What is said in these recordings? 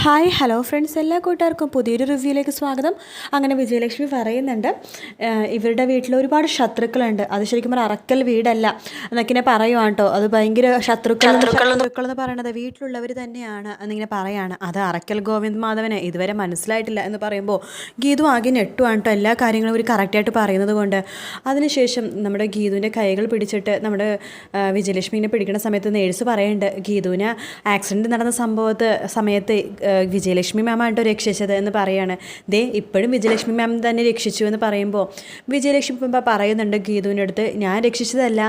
Hi hello friends, എല്ലാ കൂട്ടുകാർക്കും പുതിയൊരു റിവ്യൂയിലേക്ക് സ്വാഗതം. അങ്ങനെ വിജയലക്ഷ്മി പറയുന്നുണ്ട്, ഇവരുടെ വീട്ടിൽ ഒരുപാട് ശത്രുക്കളുണ്ട്. അത് ശരിക്കും പറഞ്ഞാൽ അറക്കൽ വീടല്ല എന്നൊക്കെ പറയുവാണ് കേട്ടോ. അത് ഭയങ്കര ശത്രുക്കൾ എന്ന് പറയണത് വീട്ടിലുള്ളവർ തന്നെയാണ് എന്നിങ്ങനെ പറയാണ്. അത് അറക്കൽ ഗോവിന്ദ് മാധവന് ഇതുവരെ മനസ്സിലായിട്ടില്ല എന്ന് പറയുമ്പോൾ ഗീതു ആകെ ഞെട്ടുവാണ് കേട്ടോ, എല്ലാ കാര്യങ്ങളും ഒരു കറക്റ്റായിട്ട് പറയുന്നത് കൊണ്ട്. അതിനുശേഷം നമ്മുടെ ഗീതുവിൻ്റെ കൈകൾ പിടിച്ചിട്ട് നമ്മുടെ വിജയലക്ഷ്മിനെ പിടിക്കുന്ന സമയത്ത് നേഴ്സ് പറയുന്നുണ്ട്, ഗീതുവിന് ആക്സിഡൻറ്റ് നടന്ന സമയത്ത് വിജയലക്ഷ്മി മാമാട്ടോ രക്ഷിച്ചത് എന്ന് പറയാണ്. ദേ ഇപ്പോഴും വിജയലക്ഷ്മി മാം തന്നെ രക്ഷിച്ചു എന്ന് പറയുമ്പോൾ വിജയലക്ഷ്മി പറയുന്നുണ്ട് ഗീതുവിൻ്റെ അടുത്ത്, ഞാൻ രക്ഷിച്ചതല്ല,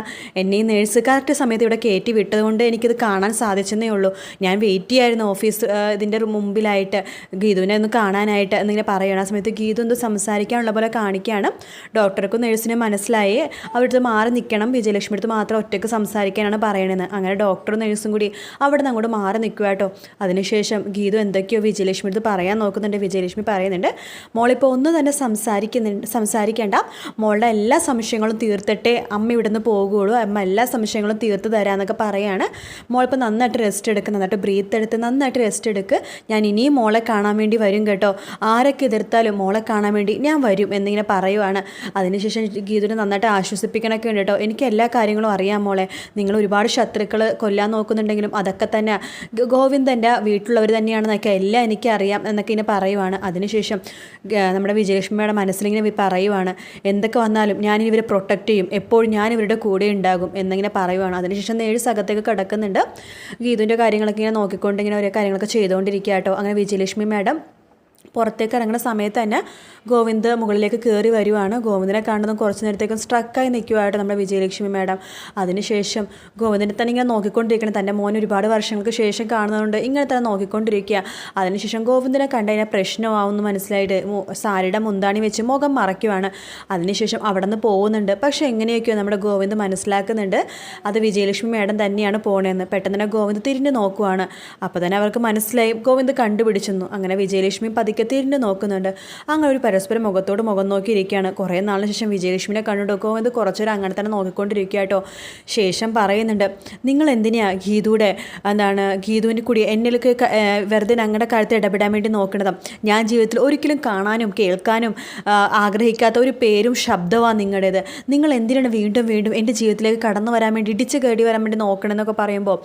എന്നെ ഈ നേഴ്സ് കറക്റ്റ് സമയത്ത് ഇവിടെ കയറ്റി വിട്ടതുകൊണ്ട് എനിക്കിത് കാണാൻ സാധിച്ചെന്നേ ഉള്ളൂ. ഞാൻ വെയിറ്റ് ചെയ്യായിരുന്നു ഓഫീസ് ഇതിൻ്റെ മുമ്പിലായിട്ട് ഗീതുവിനെ ഒന്ന് കാണാനായിട്ട് എന്നിങ്ങനെ പറയുകയാണ്. ആ സമയത്ത് ഗീതു എന്തോ സംസാരിക്കാനുള്ള പോലെ കാണിക്കുകയാണ്. ഡോക്ടർക്കും നേഴ്സിനും മനസ്സിലായി അവിടുത്തെ മാറി നിൽക്കണം, വിജയലക്ഷ്മി അടുത്ത് മാത്രം ഒറ്റയ്ക്ക് സംസാരിക്കാനാണ് പറയണത്. അങ്ങനെ ഡോക്ടറും നേഴ്സും കൂടി അവിടെ നിന്ന് അങ്ങോട്ട് മാറി നിൽക്കുക കേട്ടോ. അതിനുശേഷം ഗീതു എന്തൊക്കെയോ വിജയലക്ഷ്മി അടുത്ത് പറയാൻ നോക്കുന്നുണ്ട്. വിജയലക്ഷ്മി പറയുന്നുണ്ട്, മോളിപ്പോൾ ഒന്നും തന്നെ സംസാരിക്കേണ്ട, മോളുടെ എല്ലാ സംശയങ്ങളും തീർത്തിട്ടേ അമ്മ ഇവിടെ നിന്ന് പോകുകയുള്ളൂ, അമ്മ എല്ലാ സംശയങ്ങളും തീർത്ത് തരാമെന്നൊക്കെ പറയാണ്. മോളിപ്പോൾ നന്നായിട്ട് റെസ്റ്റ് എടുക്കുക, നന്നായിട്ട് ബ്രീത്ത് എടുത്ത് നന്നായിട്ട് റെസ്റ്റ് എടുക്കുക, ഞാൻ ഇനിയും മോളെ കാണാൻ വേണ്ടി വരും കേട്ടോ, ആരൊക്കെ എതിർത്താലും മോളെ കാണാൻ വേണ്ടി ഞാൻ വരും എന്നിങ്ങനെ പറയുവാണ്. അതിനുശേഷം ഗീതുവിനെ നന്നായിട്ട് ആശ്വസിപ്പിക്കണമൊക്കെ ഉണ്ട് കേട്ടോ. എനിക്ക് എല്ലാ കാര്യങ്ങളും അറിയാം മോളെ, നിങ്ങൾ ഒരുപാട് ശത്രുക്കൾ കൊല്ലാൻ നോക്കുന്നുണ്ടെങ്കിലും അതൊക്കെ തന്നെ ഗോവിന്ദൻ്റെ വീട്ടിലുള്ളവർ തന്നെയാണെന്നൊക്കെ എല്ലാം എനിക്കറിയാം എന്നൊക്കെ ഇങ്ങനെ പറയുവാണ്. അതിനുശേഷം നമ്മുടെ വിജയലക്ഷ്മിയുടെ മനസ്സിലിങ്ങനെ പറയുവാണ്, എന്തൊക്കെ വന്നാലും ഞാൻ ഇവരെ പ്രൊട്ടക്റ്റ് ചെയ്യും, എപ്പോഴും ഞാൻ ഇവരുടെ കൂടെ ഉണ്ടാകും എന്നിങ്ങനെ പറയുവാണ്. അതിനുശേഷം നേഴ്സ് അകത്തേക്ക് കിടക്കുന്നുണ്ട്. ഗീതുവിൻ്റെ കാര്യങ്ങളൊക്കെ ഇങ്ങനെ നോക്കിക്കൊണ്ട് ഇങ്ങനെ ഓരോ കാര്യങ്ങളൊക്കെ ചെയ്തുകൊണ്ടിരിക്കുക കേട്ടോ. അങ്ങനെ വിജയലക്ഷ്മി മാഡം പുറത്തേക്ക് ഇറങ്ങുന്ന സമയത്ത് തന്നെ ഗോവിന്ദ് മുകളിലേക്ക് കയറി വരുവാണ്. ഗോവിന്ദിനെ കാണുന്നതും കുറച്ച് നേരത്തേക്കും സ്ട്രക്കായി നിൽക്കുവായിട്ട് നമ്മുടെ വിജയലക്ഷ്മി മാഡം. അതിനുശേഷം ഗോവിന്ദിനെ തന്നെ ഇങ്ങനെ നോക്കിക്കൊണ്ടിരിക്കണം, തൻ്റെ മോൻ ഒരുപാട് വർഷങ്ങൾക്ക് ശേഷം കാണുന്നതുകൊണ്ട് ഇങ്ങനെ തന്നെ നോക്കിക്കൊണ്ടിരിക്കുക. അതിനുശേഷം ഗോവിന്ദിനെ കണ്ടു കഴിഞ്ഞാൽ പ്രശ്നമാവുമെന്ന് മനസ്സിലായിട്ട് സാരിയുടെ മുന്താണി വെച്ച് മുഖം മറയ്ക്കുവാണ്. അതിനുശേഷം അവിടെ നിന്ന് പോകുന്നുണ്ട്. പക്ഷേ എങ്ങനെയൊക്കെയോ നമ്മുടെ ഗോവിന്ദ് മനസ്സിലാക്കുന്നുണ്ട് അത് വിജയലക്ഷ്മി മാഡം തന്നെയാണ് പോണതെന്ന്. പെട്ടെന്ന് തന്നെ ഗോവിന്ദ് തിരിഞ്ഞ് നോക്കുവാണ്. അപ്പോൾ തന്നെ അവർക്ക് മനസ്സിലായി ഗോവിന്ദ് കണ്ടുപിടിച്ചെന്നു. അങ്ങനെ വിജയലക്ഷ്മി പതിക്കെ തിരിഞ്ഞ് നോക്കുന്നുണ്ട്. അങ്ങനെ ഒരു പരസ്പരം മുഖത്തോട് മുഖം നോക്കിയിരിക്കുകയാണ്. കുറേ നാളിന് ശേഷം വിജയലക്ഷ്മിനെ കണ്ടിട്ട് ഗോവിന്ദ് കുറച്ചൊരു അങ്ങനെ തന്നെ നോക്കിക്കൊണ്ടിരിക്കുക കേട്ടോ. ശേഷം പറയുന്നുണ്ട്, നിങ്ങൾ എന്തിനാണ് ഗീതുവിൻ്റെ കൂടി എന്നിലേക്ക് വെറുതെ ഞങ്ങളുടെ കാര്യത്തിൽ ഇടപെടാൻ വേണ്ടി നോക്കണത്? ഞാൻ ജീവിതത്തിൽ ഒരിക്കലും കാണാനും കേൾക്കാനും ആഗ്രഹിക്കാത്ത ഒരു പേരും ശബ്ദമാണ് നിങ്ങളുടേത്. നിങ്ങൾ എന്തിനാണ് വീണ്ടും വീണ്ടും എൻ്റെ ജീവിതത്തിലേക്ക് കടന്നു വരാൻ വേണ്ടി ഇടിച്ച് കയറി വരാൻ വേണ്ടി നോക്കണമെന്നൊക്കെ പറയുമ്പോൾ,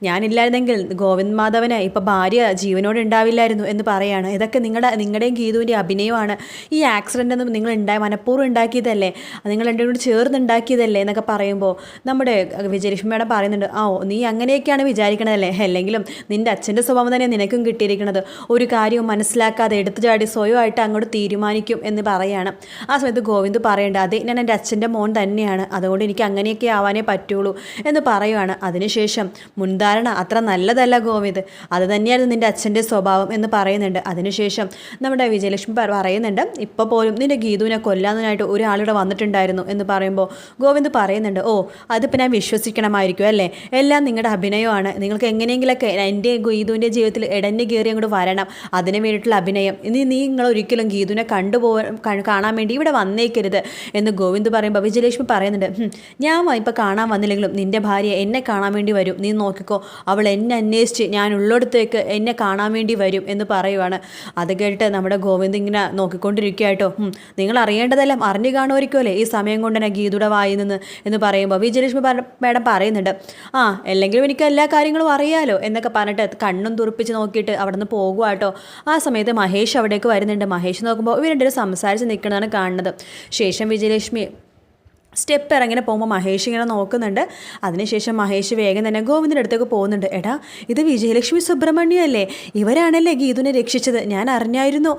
ഞാനില്ലായിരുന്നെങ്കിൽ ഗോവിന്ദ് മാധവന് ഇപ്പോൾ ഭാര്യ ജീവനോട് ഉണ്ടാവില്ലായിരുന്നു എന്ന് പറയാണ്. ഇതൊക്കെ നിങ്ങളുടെയും ഗീതുവിൻ്റെ അഭിനയമാണ്. ഈ ആക്സിഡൻ്റ് ഒന്നും നിങ്ങൾ മനഃപൂർവ്വം ഉണ്ടാക്കിയതല്ലേ, നിങ്ങൾ രണ്ടും കൂടി ചേർന്നുണ്ടാക്കിയതല്ലേ എന്നൊക്കെ പറയുമ്പോൾ നമ്മുടെ വിജയലക്ഷ്മി മേഡം പറയുന്നുണ്ട്, നീ അങ്ങനെയൊക്കെയാണ് വിചാരിക്കണതല്ലേ, അല്ലെങ്കിലും നിൻ്റെ അച്ഛൻ്റെ സ്വഭാവം തന്നെ നിനക്കും കിട്ടിയിരിക്കുന്നത്, ഒരു കാര്യവും മനസ്സിലാക്കാതെ എടുത്തു ചാടി സ്വയമായിട്ട് അങ്ങോട്ട് തീരുമാനിക്കും എന്ന് പറയാണ്. ആ സമയത്ത് ഗോവിന്ദ് പറയേണ്ട, അതെ ഞാൻ എൻ്റെ അച്ഛൻ്റെ മോൻ തന്നെയാണ്, അതുകൊണ്ട് എനിക്ക് അങ്ങനെയൊക്കെ ആവാനേ പറ്റുള്ളൂ എന്ന് പറയുവാണ്. അതിനുശേഷം മുൻധാരണ അത്ര നല്ലതല്ല ഗോവിന്ദ്, അത് തന്നെയായിരുന്നു നിൻ്റെ അച്ഛൻ്റെ സ്വഭാവം എന്ന് പറയുന്നുണ്ട്. അതിനുശേഷം നമ്മുടെ വിജയലക്ഷ്മി പറയുന്നുണ്ട്, ഇപ്പോൾ പോലും നിൻ്റെ ഗീതുവിനെ കൊല്ലാനായിട്ട് ഒരാളിവിടെ വന്നിട്ടുണ്ടായിരുന്നു എന്ന് പറയുമ്പോൾ ഗോവിന്ദ് പറയുന്നുണ്ട്, അതിപ്പോൾ ഞാൻ വിശ്വസിക്കണമായിരിക്കും അല്ലേ, എല്ലാം നിങ്ങളുടെ അഭിനയമാണ്, നിങ്ങൾക്ക് എങ്ങനെയെങ്കിലൊക്കെ എൻ്റെ ഗീതുവിൻ്റെ ജീവിതത്തിൽ ഇടഞ്ഞ് കയറി അങ്ങോട്ട് വരണം, അതിന് വേണ്ടിയിട്ടുള്ള അഭിനയം, നിങ്ങൾ ഒരിക്കലും ഗീതുവിനെ കാണാൻ വേണ്ടി ഇവിടെ വന്നേക്കരുത് എന്ന് ഗോവിന്ദ് പറയുമ്പോൾ വിജയലക്ഷ്മി പറയുന്നുണ്ട്, ഞാൻ ഇപ്പോൾ കാണാൻ വന്നില്ലെങ്കിലും നിൻ്റെ ഭാര്യ എന്നെ കാണാൻ വേണ്ടി വരും, നീ നോക്കിക്കോ, അവൾ എന്നെ അന്വേഷിച്ച് ഞാൻ ഉള്ളിടത്തേക്ക് എന്നെ കാണാൻ വേണ്ടി വരും എന്ന് പറയുവാണ്. അത് കേട്ട് നമ്മുടെ ഗോവിന്ദ് ഇങ്ങനെ നോക്കിക്കൊണ്ടിരിക്കുകയായിട്ടോ. നിങ്ങൾ അറിയേണ്ടതെല്ലാം അറിഞ്ഞു കാണുമായിരിക്കുമല്ലേ ഈ സമയം കൊണ്ട് തന്നെ ഗീതുയുടെ വായിൽ നിന്ന് എന്ന് പറയുമ്പോൾ വിജയലക്ഷ്മി മാഡം പറയുന്നുണ്ട്, അല്ലെങ്കിലും എനിക്ക് എല്ലാ കാര്യങ്ങളും അറിയാലോ എന്നൊക്കെ പറഞ്ഞിട്ട് കണ്ണും തുറപ്പിച്ച് നോക്കിയിട്ട് അവിടെ നിന്ന് പോകുക കേട്ടോ. ആ സമയത്ത് മഹേഷ് അവിടേക്ക് വരുന്നുണ്ട്. മഹേഷ് നോക്കുമ്പോൾ ഇവർ രണ്ടുപേരും സംസാരിച്ച് നിൽക്കുന്നതാണ് കാണുന്നത്. ശേഷം വിജയലക്ഷ്മി സ്റ്റെപ്പ് ഇറങ്ങനെ പോകുമ്പോൾ മഹേഷ് ഇങ്ങനെ നോക്കുന്നുണ്ട്. അതിനുശേഷം മഹേഷ് വേഗം തന്നെ ഗോവിന്ദിൻ്റെ അടുത്തേക്ക് പോകുന്നുണ്ട്. എടാ, ഇത് വിജയലക്ഷ്മി സുബ്രഹ്മണ്യം അല്ലേ, ഇവരാണല്ലേ ഗീതുവിനെ രക്ഷിച്ചത്, ഞാൻ അറിഞ്ഞായിരുന്നു.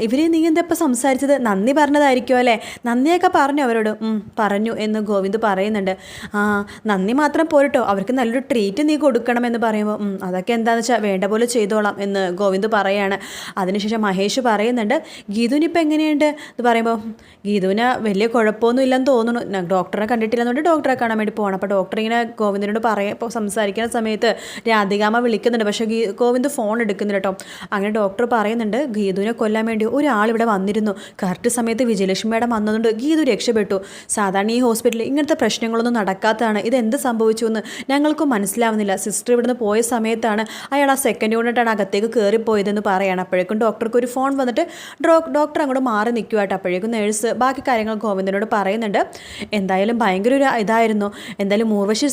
ഇവരെ നീ എന്താ ഇപ്പം സംസാരിച്ചത്, നന്ദി പറഞ്ഞതായിരിക്കും അല്ലേ, നന്ദിയൊക്കെ പറഞ്ഞു അവരോട്? പറഞ്ഞു എന്ന് ഗോവിന്ദ് പറയുന്നുണ്ട്. നന്ദി മാത്രം പോരട്ടോ, അവർക്ക് നല്ലൊരു ട്രീറ്റ് നീ കൊടുക്കണമെന്ന് പറയുമ്പോൾ അതൊക്കെ എന്താണെന്ന് വെച്ചാൽ വേണ്ട പോലെ ചെയ്തോളാം എന്ന് ഗോവിന്ദ് പറയാണ്. അതിനുശേഷം മഹേഷ് പറയുന്നുണ്ട്, ഗീതുവിനിപ്പോൾ എങ്ങനെയുണ്ട് എന്ന് പറയുമ്പോൾ ഗീതുവിന് വലിയ കുഴപ്പമൊന്നും ഇല്ലെന്ന് തോന്നുന്നു, ഡോക്ടറെ കണ്ടിട്ടില്ലെന്നുകൊണ്ട് ഡോക്ടറെ കാണാൻ വേണ്ടി പോകണം. അപ്പോൾ ഡോക്ടർ ഇങ്ങനെ ഗോവിന്ദനോട് ഇപ്പോൾ സംസാരിക്കുന്ന സമയത്ത് രാധികാമ്മ വിളിക്കുന്നുണ്ട്. പക്ഷേ ഗോവിന്ദ് ഫോൺ എടുക്കുന്നില്ല കേട്ടോ. അങ്ങനെ ഡോക്ടർ പറയുന്നുണ്ട് ഗീതുവിനെ കൊല്ലാൻ വേണ്ടി ഒരാളിവിടെ വന്നിരുന്നു. കറക്റ്റ് സമയത്ത് വിജയലക്ഷ്മി മേഡം വന്നതുകൊണ്ട് ഗീതു രക്ഷപ്പെട്ടു. സാധാരണ ഈ ഹോസ്പിറ്റലിൽ ഇങ്ങനത്തെ പ്രശ്നങ്ങളൊന്നും നടക്കാത്തതാണ്. ഇതെന്ത് സംഭവിച്ചു എന്ന് ഞങ്ങൾക്കും മനസ്സിലാവുന്നില്ല. സിസ്റ്റർ ഇവിടുന്ന് പോയ സമയത്താണ് അയാൾ ആ സെക്കൻഡ് യൂണിറ്റാണ് അകത്തേക്ക് കയറിപ്പോയതെന്ന് പറയുകയാണ്. അപ്പോഴേക്കും ഡോക്ടർക്ക് ഒരു ഫോൺ വന്നിട്ട് ഡോക്ടർ അങ്ങോട്ട് മാറി നിൽക്കുവാട്ടോ. അപ്പോഴേക്കും നേഴ്സ് ബാക്കി കാര്യങ്ങൾ ഗോവിന്ദനോട് പറയുന്നുണ്ട്. എന്തായാലും ഭയങ്കര ഒരു ഇതായിരുന്നു. എന്തായാലും മൂർവശി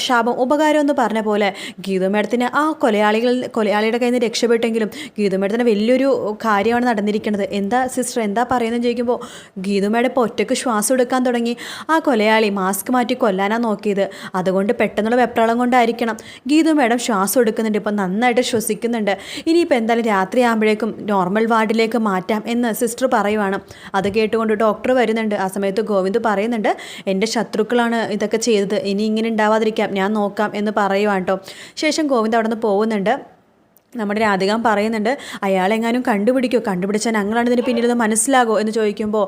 ശാപം ഉപകാരം എന്ന് പറഞ്ഞ പോലെ ഗീതു മേഡത്തിന് ആ കൊലയാളിയുടെ കയ്യിൽ നിന്ന് രക്ഷപ്പെട്ടെങ്കിലും ഗീതു മേഡത്തിന് വലിയൊരു കാര്യമാണ് നടന്നിരിക്കുന്നത്. എന്താ സിസ്റ്റർ എന്താ പറയുന്നത് ചോദിക്കുമ്പോൾ ഗീതു മേഡം ഇപ്പോൾ ഒറ്റയ്ക്ക് ശ്വാസം എടുക്കാൻ തുടങ്ങി. ആ കൊലയാളി മാസ്ക് മാറ്റി കൊല്ലാനാണ് നോക്കിയത്. അതുകൊണ്ട് പെട്ടെന്നുള്ള വെപ്രാളം കൊണ്ടായിരിക്കണം. ഗീതു മേഡം ശ്വാസം എടുക്കുന്നുണ്ട്, ഇപ്പം നന്നായിട്ട് ശ്വസിക്കുന്നുണ്ട്. ഇനിയിപ്പോൾ എന്തായാലും രാത്രി ആകുമ്പോഴേക്കും നോർമൽ വാർഡിലേക്ക് മാറ്റാം എന്ന് സിസ്റ്റർ പറയുവാണ്. അത് കേട്ടുകൊണ്ട് ഡോക്ടർ വരുന്നുണ്ട്. ആ സമയത്ത് ഗോവിന്ദ് പറയുന്നുണ്ട് എൻ്റെ ശത്രുക്കളാണ് ഇതൊക്കെ ചെയ്തത്, ഇനി ഇങ്ങനെ ഉണ്ടാവാതിരിക്കാം, ഞാൻ നോക്കാം എന്ന് പറയുവാണ് കേട്ടോ. ശേഷം ഗോവിന്ദ് അവിടെ നിന്ന് പോകുന്നുണ്ട്. നമ്മുടെ രാധികാൻ പറയുന്നുണ്ട് അയാളെങ്ങാനും കണ്ടുപിടിച്ചാൽ ഞങ്ങളാണ് ഇതിന് പിന്നിലെന്ന് മനസ്സിലാകോ എന്ന് ചോദിക്കുമ്പോൾ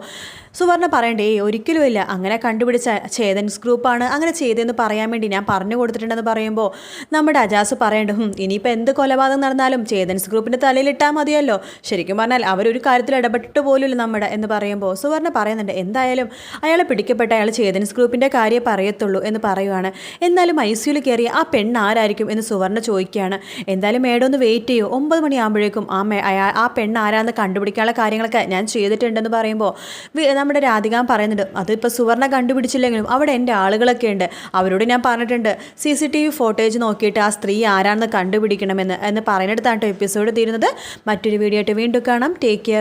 സുവർണ പറയണ്ടേ ഒരിക്കലും ഇല്ല, അങ്ങനെ കണ്ടുപിടിച്ച ചേതൻസ് ഗ്രൂപ്പാണ് അങ്ങനെ ചെയ്തതെന്ന് പറയാൻ വേണ്ടി ഞാൻ പറഞ്ഞു കൊടുത്തിട്ടുണ്ടെന്ന് പറയുമ്പോൾ നമ്മുടെ അജാസ് പറയണ്ട ഇനിയിപ്പോൾ എന്ത് കൊലപാതകം നടന്നാലും ചേതൻസ് ഗ്രൂപ്പിൻ്റെ തലയിലിട്ടാൽ മതിയല്ലോ, ശരിക്കും പറഞ്ഞാൽ അവരൊരു കാര്യത്തിൽ ഇടപെട്ടിട്ട് പോലുമില്ല നമ്മുടെ എന്ന് പറയുമ്പോൾ സുവർണ പറയുന്നുണ്ട് എന്തായാലും അയാളെ പിടിക്കപ്പെട്ട അയാൾ ചേതൻസ് ഗ്രൂപ്പിൻ്റെ കാര്യം പറയത്തുള്ളൂ എന്ന് പറയുവാണ്. എന്നാലും ഐസിയുയിൽ കയറിയ ആ പെണ്ണ് ആരായിരിക്കും എന്ന് സുവർണ ചോദിക്കുകയാണ്. എന്തായാലും മേഡം ഒന്ന് വെയിറ്റ് ചെയ്യൂ, 9 മണിയാകുമ്പോഴേക്കും ആ പെണ്ണ് ആരാന്ന് കണ്ടുപിടിക്കാനുള്ള കാര്യങ്ങളൊക്കെ ഞാൻ ചെയ്തിട്ടുണ്ടെന്ന് പറയുമ്പോൾ നമ്മുടെ രാധികാൻ പറയുന്നുണ്ട് അതിപ്പോൾ സുവർണ കണ്ടുപിടിച്ചില്ലെങ്കിലും അവിടെ എൻ്റെ ആളുകളൊക്കെ ഉണ്ട്, അവരോട് ഞാൻ പറഞ്ഞിട്ടുണ്ട് CCTV ഫോട്ടേജ് നോക്കിയിട്ട് ആ സ്ത്രീ ആരാണെന്ന് കണ്ടുപിടിക്കണമെന്ന് പറയുന്നിടത്താണ് എപ്പിസോഡ് തീരുന്നത്. മറ്റൊരു വീഡിയോ ആയിട്ട് വീണ്ടും കാണാം. Take care.